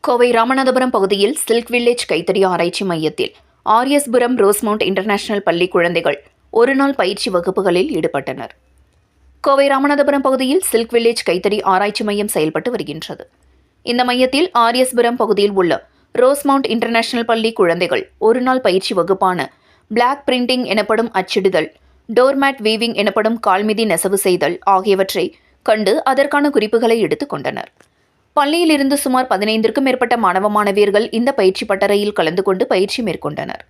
கோவை ராமநாதபுரம் பகுதியில் silk village கைத்தறி ஆராய்ச்சி மையத்தில் ஆர்எஸ்புரம் ரோஸ்மவுண்ட் இன்டர்நேஷனல் பள்ளி குழந்தைகள் ஒருநாள் பயிற்சி வகுப்புகளில் ஈடுபட்டனர். கோவை ராமநாதபுரம் பகுதியில் சில்க் வில்லேஜ் கைத்தறி ஆராய்ச்சி மையம் செயல்பட்டு வருகின்றது. இந்த மையத்தில் ஆர்எஸ்புரம் பகுதியில் உள்ள ரோஸ்மவுண்ட் இன்டர்நேஷனல் பள்ளி குழந்தைகள் ஒருநாள் பயிற்சி வகுப்பான பிளாக் பிரிண்டிங் எனப்படும் அச்சிடுதல், டோர்மேட் வீவிங் எனப்படும் கால்மிதி நெசவு செய்தல் ஆகியவற்றை கண்டு அதற்கான குறிப்புகளை எடுத்துக் கொண்டனர். பள்ளியிலிருந்து சுமார் 15க்கும் மேற்பட்ட மாணவ மாணவியர்கள் இந்த பயிற்சி பட்டறையில் கலந்து கொண்டு பயிற்சி மேற்கொண்டனர்.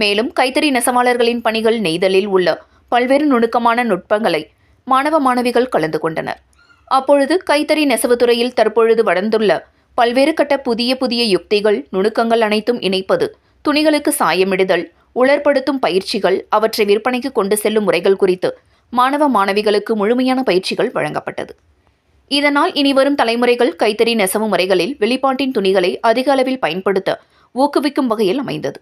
மேலும் கைத்தறி நெசவாளர்களின் பணிகள் நெய்தலில் உள்ள பல்வேறு நுணுக்கமான நுட்பங்களை மாணவ மாணவிகள் கலந்து கொண்டனர். அப்பொழுது கைத்தறி நெசவு துறையில் தற்பொழுது வளர்ந்துள்ள பல்வேறு கட்ட புதிய யுக்திகள், நுணுக்கங்கள் அனைத்தும் இணைப்பது, துணிகளுக்கு சாயமிடுதல், உலர்படுத்தும் பயிற்சிகள், அவற்றை விற்பனைக்கு கொண்டு செல்லும் முறைகள் குறித்து மாணவ மாணவிகளுக்கு முழுமையான பயிற்சிகள் வழங்கப்பட்டது. இதனால் இனிவரும் தலைமுறைகள் கைத்தறி நெசவு முறைகளில் வெளிப்பாட்டின் துணிகளை அதிக அளவில் பயன்படுத்த ஊக்குவிக்கும் வகையில் அமைந்தது.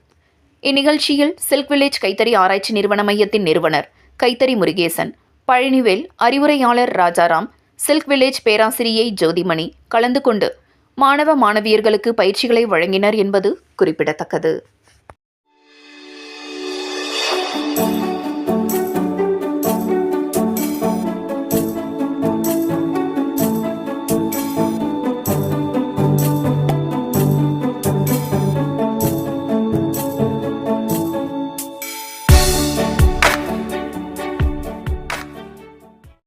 இந்நிகழ்ச்சியில் சில்க் வில்லேஜ் கைத்தறி ஆராய்ச்சி நிறுவன மையத்தின் நிறுவனர் கைத்தறி முருகேசன், பழனிவேல், அறிவுரையாளர் ராஜாராம், சில்க் வில்லேஜ் பேராசிரியை ஜோதிமணி கலந்து கொண்டு மாணவ மாணவியர்களுக்கு பயிற்சிகளை வழங்கினர் என்பது குறிப்பிடத்தக்கது.